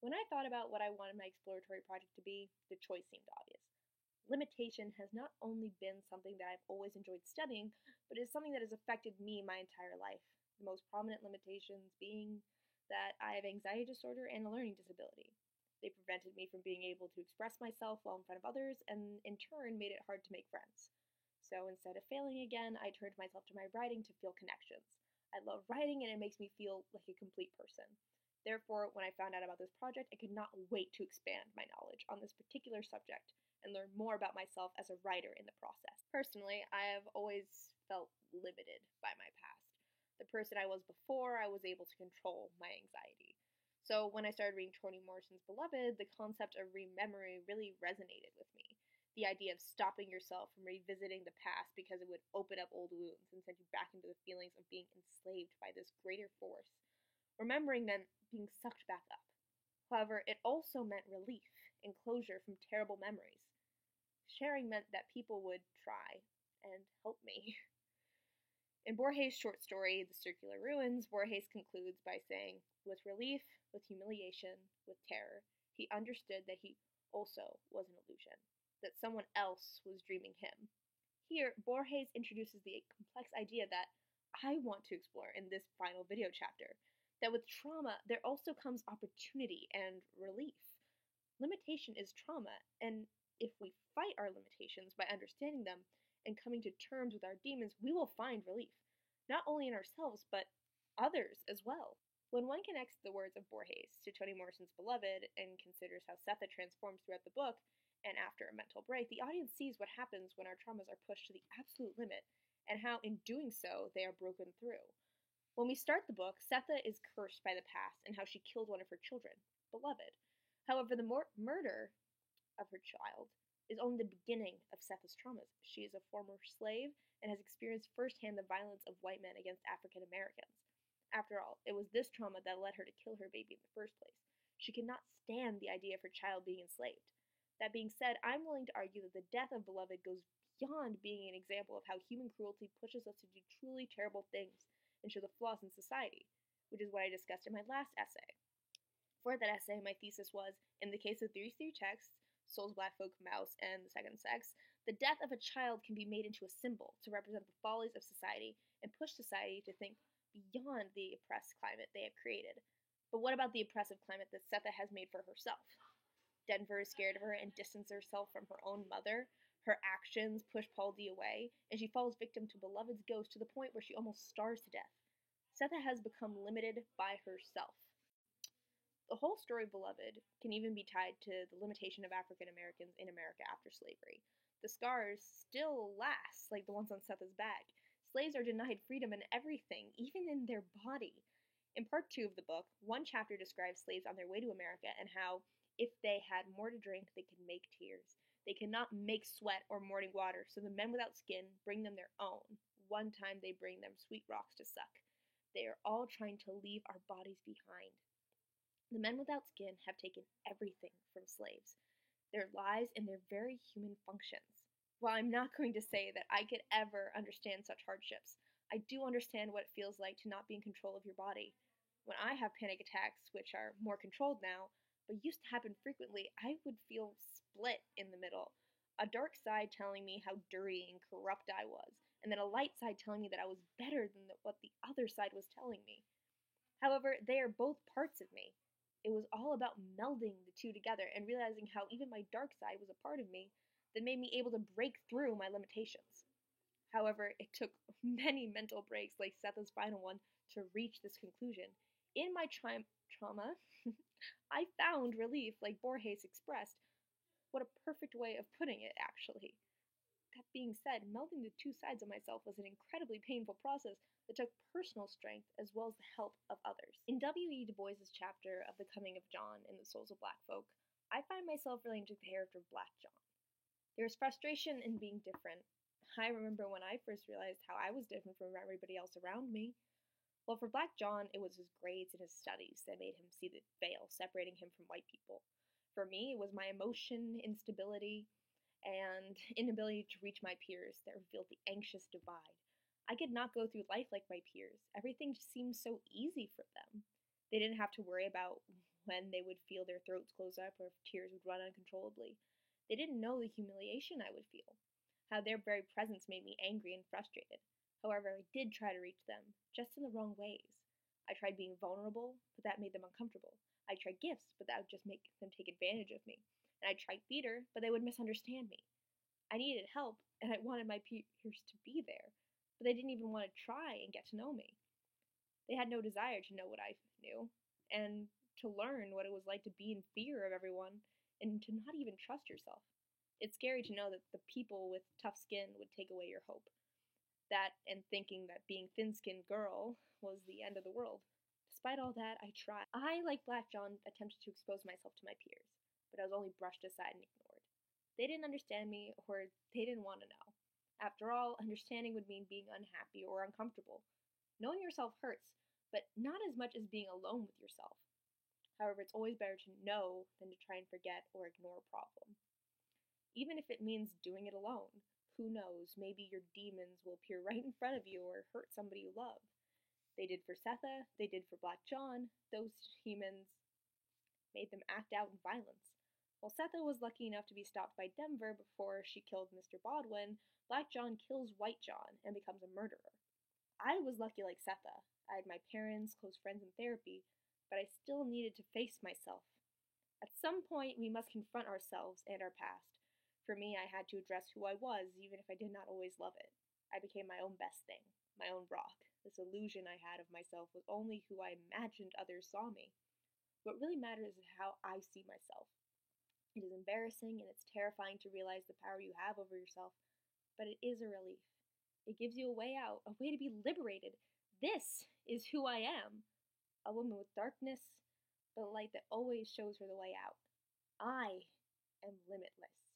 When I thought about what I wanted my exploratory project to be, the choice seemed obvious. Limitation has not only been something that I've always enjoyed studying, but is something that has affected me my entire life. The most prominent limitations being that I have anxiety disorder and a learning disability. They prevented me from being able to express myself well in front of others, and in turn made it hard to make friends. So instead of failing again, I turned myself to my writing to feel connections. I love writing and it makes me feel like a complete person. Therefore, when I found out about this project, I could not wait to expand my knowledge on this particular subject and learn more about myself as a writer in the process. Personally, I have always felt limited by my past. The person I was before, I was able to control my anxiety. So when I started reading Toni Morrison's Beloved, the concept of rememory really resonated with me. The idea of stopping yourself from revisiting the past because it would open up old wounds and send you back into the feelings of being enslaved by this greater force. Remembering meant being sucked back up. However, it also meant relief and closure from terrible memories. Sharing meant that people would try and help me. In Borges' short story, The Circular Ruins, Borges concludes by saying, with relief, with humiliation, with terror, he understood that he also was an illusion, that someone else was dreaming him. Here, Borges introduces the complex idea that I want to explore in this final video chapter, that with trauma, there also comes opportunity and relief. Limitation is trauma, and if we fight our limitations by understanding them and coming to terms with our demons, we will find relief, not only in ourselves, but others as well. When one connects the words of Borges to Toni Morrison's Beloved and considers how Sethe transforms throughout the book, and after a mental break, the audience sees what happens when our traumas are pushed to the absolute limit, and how, in doing so, they are broken through. When we start the book, Sethe is cursed by the past and how she killed one of her children, Beloved. However, the murder of her child is only the beginning of Sethe's traumas. She is a former slave and has experienced firsthand the violence of white men against African Americans. After all, it was this trauma that led her to kill her baby in the first place. She cannot stand the idea of her child being enslaved. That being said, I'm willing to argue that the death of Beloved goes beyond being an example of how human cruelty pushes us to do truly terrible things and show the flaws in society, which is what I discussed in my last essay. For that essay, my thesis was, in the case of these three texts, Souls, Black Folk, Mouse, and The Second Sex, the death of a child can be made into a symbol to represent the follies of society and push society to think beyond the oppressed climate they have created. But what about the oppressive climate that Sethe has made for herself? Denver is scared of her and distances herself from her own mother. Her actions push Paul D away, and she falls victim to Beloved's ghost to the point where she almost starves to death. Sethe has become limited by herself. The whole story of Beloved can even be tied to the limitation of African Americans in America after slavery. The scars still last, like the ones on Sethe's back. Slaves are denied freedom in everything, even in their body. In part 2 of the book, one chapter describes slaves on their way to America and how, if they had more to drink, they could make tears. They cannot make sweat or morning water, so the men without skin bring them their own. One time they bring them sweet rocks to suck. They are all trying to leave our bodies behind. The men without skin have taken everything from slaves, their lives and their very human functions. While I'm not going to say that I could ever understand such hardships, I do understand what it feels like to not be in control of your body. When I have panic attacks, which are more controlled now, but used to happen frequently, I would feel split in the middle. A dark side telling me how dirty and corrupt I was, and then a light side telling me that I was better than what the other side was telling me. However, they are both parts of me. It was all about melding the two together and realizing how even my dark side was a part of me that made me able to break through my limitations. However, it took many mental breaks, like Sethe's final one, to reach this conclusion. In my trauma, I found relief, like Borges expressed. What a perfect way of putting it, actually. That being said, melding the two sides of myself was an incredibly painful process that took personal strength as well as the help of others. In W.E. Du Bois's chapter of The Coming of John in The Souls of Black Folk, I find myself relating to the character of Black John. There is frustration in being different. I remember when I first realized how I was different from everybody else around me. Well, for Black John, it was his grades and his studies that made him see the veil separating him from white people. For me, it was my emotion, instability, and inability to reach my peers that revealed the anxious divide. I could not go through life like my peers. Everything just seemed so easy for them. They didn't have to worry about when they would feel their throats close up or if tears would run uncontrollably. They didn't know the humiliation I would feel, how their very presence made me angry and frustrated. However, I did try to reach them, just in the wrong ways. I tried being vulnerable, but that made them uncomfortable. I tried gifts, but that would just make them take advantage of me. And I tried theater, but they would misunderstand me. I needed help, and I wanted my peers to be there, but they didn't even want to try and get to know me. They had no desire to know what I knew, and to learn what it was like to be in fear of everyone, and to not even trust yourself. It's scary to know that the people with tough skin would take away your hope. That and thinking that being thin skinned girl was the end of the world. Despite all that, I tried. I, like Black John, attempted to expose myself to my peers, but I was only brushed aside and ignored. They didn't understand me, or they didn't want to know. After all, understanding would mean being unhappy or uncomfortable. Knowing yourself hurts, but not as much as being alone with yourself. However, it's always better to know than to try and forget or ignore a problem. Even if it means doing it alone. Who knows, maybe your demons will appear right in front of you or hurt somebody you love. They did for Setha, they did for Black John. Those humans made them act out in violence. While Setha was lucky enough to be stopped by Denver before she killed Mr. Baldwin, Black John kills White John and becomes a murderer. I was lucky like Setha. I had my parents, close friends, and therapy, but I still needed to face myself. At some point, we must confront ourselves and our past. For me, I had to address who I was, even if I did not always love it. I became my own best thing, my own rock. This illusion I had of myself was only who I imagined others saw me. What really matters is how I see myself. It is embarrassing and it's terrifying to realize the power you have over yourself, but it is a relief. It gives you a way out, a way to be liberated. This is who I am. A woman with darkness, but a light that always shows her the way out. I am limitless.